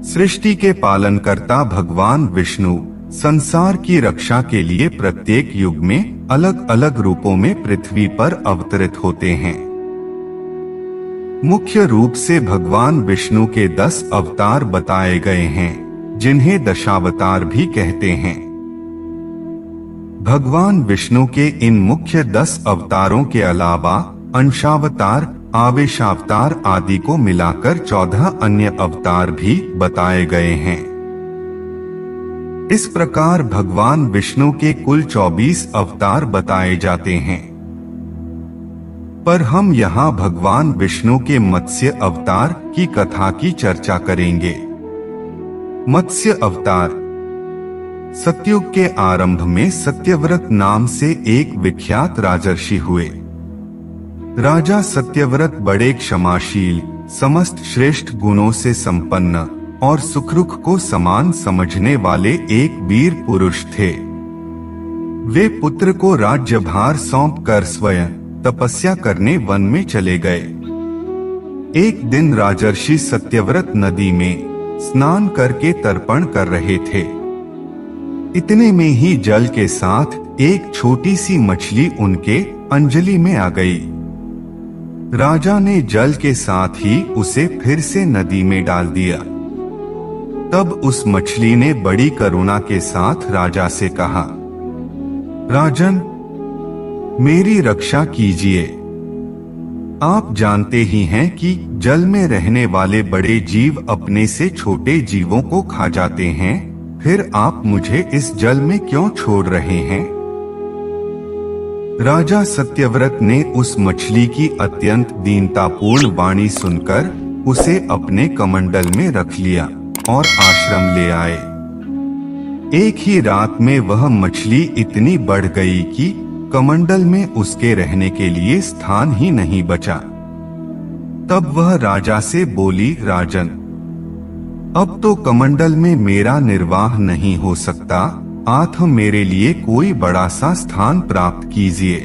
सृष्टि के पालनकर्ता भगवान विष्णु संसार की रक्षा के लिए प्रत्येक युग में अलग अलग रूपों में पृथ्वी पर अवतरित होते हैं। मुख्य रूप से भगवान विष्णु के 10 अवतार बताए गए हैं, जिन्हें दशावतार भी कहते हैं। भगवान विष्णु के इन मुख्य 10 अवतारों के अलावा अंशावतार, आवेशावतार आदि को मिलाकर 14 अन्य अवतार भी बताए गए हैं। इस प्रकार भगवान विष्णु के कुल 24 अवतार बताए जाते हैं, पर हम यहाँ भगवान विष्णु के मत्स्य अवतार की कथा की चर्चा करेंगे। मत्स्य अवतार। सतयुग के आरंभ में सत्यव्रत नाम से एक विख्यात राजर्षि हुए। राजा सत्यव्रत बड़े क्षमाशील, समस्त श्रेष्ठ गुणों से संपन्न और सुखरुख को समान समझने वाले एक वीर पुरुष थे। वे पुत्र को राज्यभार सौंपकर स्वयं तपस्या करने वन में चले गए। एक दिन राजर्षि सत्यव्रत नदी में स्नान करके तर्पण कर रहे थे। इतने में ही जल के साथ एक छोटी सी मछली उनके अंजलि में आ गई। राजा ने जल के साथ ही उसे फिर से नदी में डाल दिया। तब उस मछली ने बड़ी करुणा के साथ राजा से कहा, राजन, मेरी रक्षा कीजिए। आप जानते ही हैं कि जल में रहने वाले बड़े जीव अपने से छोटे जीवों को खा जाते हैं, फिर आप मुझे इस जल में क्यों छोड़ रहे हैं? राजा सत्यव्रत ने उस मछली की अत्यंत दीनतापूर्ण वाणी सुनकर उसे अपने कमंडल में रख लिया और आश्रम ले आए। एक ही रात में वह मछली इतनी बढ़ गई कि कमंडल में उसके रहने के लिए स्थान ही नहीं बचा। तब वह राजा से बोली, राजन, अब तो कमंडल में मेरा निर्वाह नहीं हो सकता, आप मेरे लिए कोई बड़ा सा स्थान प्राप्त कीजिए।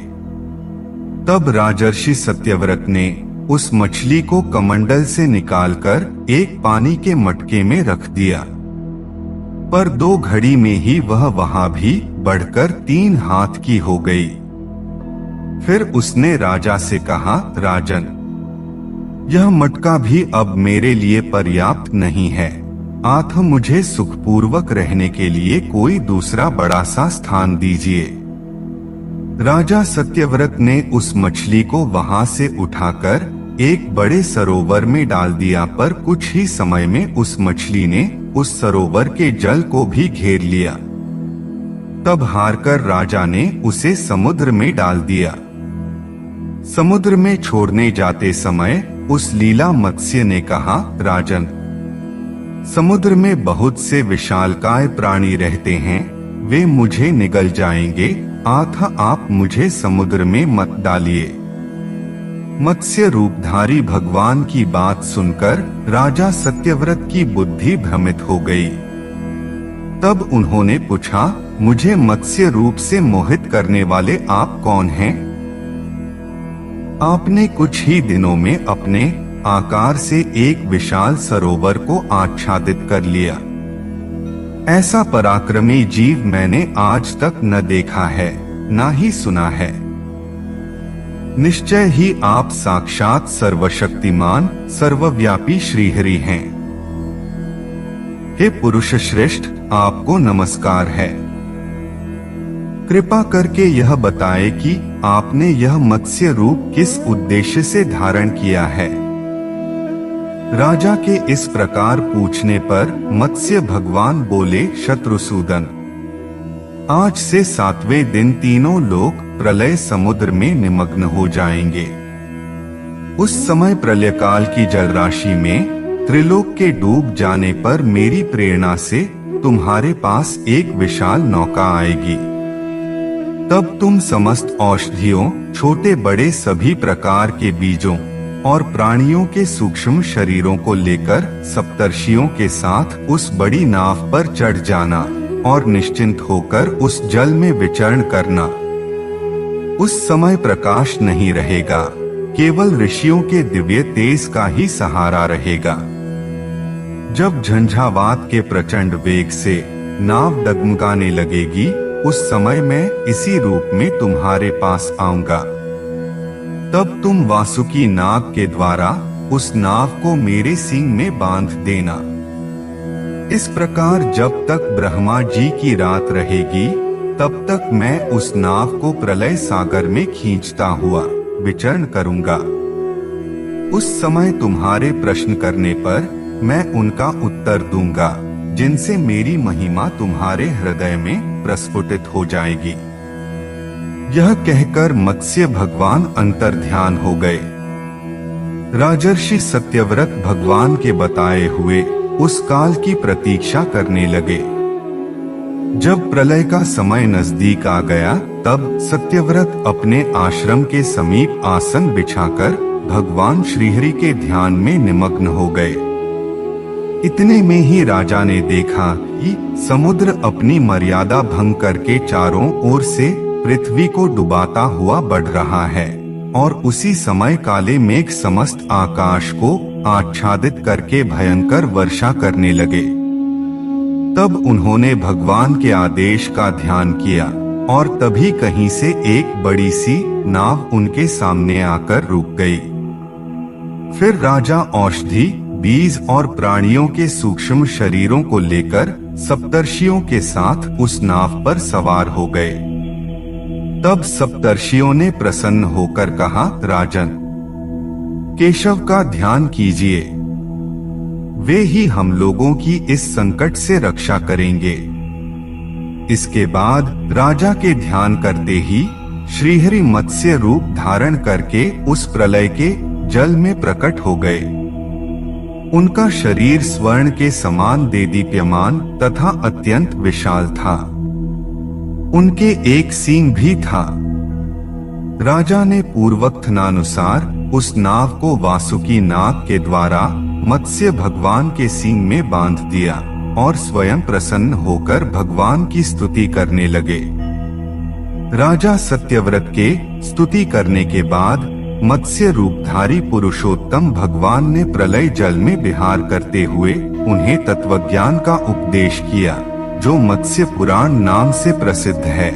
तब राजर्षि सत्यव्रत ने उस मछली को कमंडल से निकालकर एक पानी के मटके में रख दिया, पर 2 घड़ी में ही वह वहां भी बढ़कर 3 हाथ की हो गई। फिर उसने राजा से कहा, राजन, यह मटका भी अब मेरे लिए पर्याप्त नहीं है, आप मुझे सुखपूर्वक रहने के लिए कोई दूसरा बड़ा सा स्थान दीजिए। राजा सत्यव्रत ने उस मछली को वहां से उठाकर एक बड़े सरोवर में डाल दिया, पर कुछ ही समय में उस मछली ने उस सरोवर के जल को भी घेर लिया। तब हारकर राजा ने उसे समुद्र में डाल दिया। समुद्र में छोड़ने जाते समय उस लीला मत्स्य ने कहा, राजन, समुद्र में बहुत से विशालकाय प्राणी रहते हैं, वे मुझे निगल जाएंगे, आप मुझे समुद्र में मत डालिए। मत्स्य रूपधारी भगवान की बात सुनकर राजा सत्यव्रत की बुद्धि भ्रमित हो गई। तब उन्होंने पूछा, मुझे मत्स्य रूप से मोहित करने वाले आप कौन हैं? आपने कुछ ही दिनों में अपने आकार से एक विशाल सरोवर को आच्छादित कर लिया। ऐसा पराक्रमी जीव मैंने आज तक न देखा है, न ही सुना है। निश्चय ही आप साक्षात सर्वशक्तिमान सर्वव्यापी श्रीहरि हैं। हे पुरुष श्रेष्ठ, आपको नमस्कार है। कृपा करके यह बताएं कि आपने यह मत्स्य रूप किस उद्देश्य से धारण किया है। राजा के इस प्रकार पूछने पर मत्स्य भगवान बोले, शत्रुसूदन, आज से 7वें दिन तीनों लोग प्रलय समुद्र में निमग्न हो जाएंगे। उस समय प्रलय काल की जलराशि में त्रिलोक के डूब जाने पर मेरी प्रेरणा से तुम्हारे पास एक विशाल नौका आएगी। तब तुम समस्त औषधियों, छोटे बड़े सभी प्रकार के बीजों और प्राणियों के सूक्ष्म शरीरों को लेकर सप्तर्षियों के साथ उस बड़ी नाव पर चढ़ जाना और निश्चिंत होकर उस जल में विचरण करना। उस समय प्रकाश नहीं रहेगा, केवल ऋषियों के दिव्य तेज का ही सहारा रहेगा। जब झंझावात के प्रचंड वेग से नाव डगमगाने लगेगी, उस समय मैं इसी रूप में तुम्हारे पास आऊंगा। तब तुम वासुकी नाग के द्वारा उस नाव को मेरे सींग में बांध देना। इस प्रकार जब तक ब्रह्मा जी की रात रहेगी, तब तक मैं उस नाव को प्रलय सागर में खींचता हुआ विचरण करूंगा। उस समय तुम्हारे प्रश्न करने पर मैं उनका उत्तर दूंगा, जिनसे मेरी महिमा तुम्हारे हृदय में प्रस्फुटित हो जाएगी। यह कहकर मत्स्य भगवान अंतर्ध्यान हो गए। राजर्षि सत्यव्रत भगवान के बताए हुए उस काल की प्रतीक्षा करने लगे। जब प्रलय का समय नजदीक आ गया, तब सत्यव्रत अपने आश्रम के समीप आसन बिछाकर भगवान श्रीहरि के ध्यान में निमग्न हो गए। इतने में ही राजा ने देखा कि समुद्र अपनी मर्यादा भंग करके चारों ओर से पृथ्वी को डुबाता हुआ बढ़ रहा है, और उसी समय काले मेघ समस्त आकाश को आच्छादित करके भयंकर वर्षा करने लगे। तब उन्होंने भगवान के आदेश का ध्यान किया, और तभी कहीं से एक बड़ी सी नाव उनके सामने आकर रुक गई। फिर राजा औषधि, बीज और प्राणियों के सूक्ष्म शरीरों को लेकर सप्तर्षियों के साथ उस नाव पर सवार हो गए। तब सप्तर्षियों ने प्रसन्न होकर कहा, राजन, केशव का ध्यान कीजिए, वे ही हम लोगों की इस संकट से रक्षा करेंगे। इसके बाद राजा के ध्यान करते ही श्रीहरि मत्स्य रूप धारण करके उस प्रलय के जल में प्रकट हो गए। उनका शरीर स्वर्ण के समान देदीप्यमान तथा अत्यंत विशाल था। उनके एक सींग भी था। राजा ने पूर्वकथनानुसार उस नाव को वासुकी नाग के द्वारा मत्स्य भगवान के सींग में बांध दिया और स्वयं प्रसन्न होकर भगवान की स्तुति करने लगे। राजा सत्यव्रत के स्तुति करने के बाद मत्स्य रूपधारी पुरुषोत्तम भगवान ने प्रलय जल में विहार करते हुए उन्हें तत्वज्ञान का उपदेश किया, जो मत्स्य पुराण नाम से प्रसिद्ध है।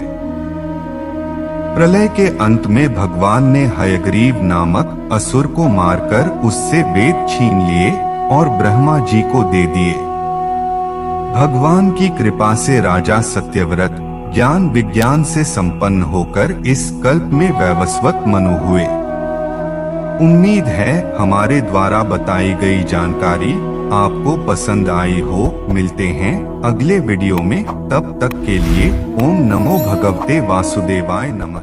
प्रलय के अंत में भगवान ने हयग्रीव नामक असुर को मारकर उससे वेद छीन लिए और ब्रह्मा जी को दे दिए। भगवान की कृपा से राजा सत्यव्रत ज्ञान विज्ञान से संपन्न होकर इस कल्प में वैवस्वत मनु हुए। उम्मीद है हमारे द्वारा बताई गई जानकारी आपको पसंद आई हो। मिलते हैं अगले वीडियो में, तब तक के लिए ओम नमो भगवते वासुदेवाय नमः।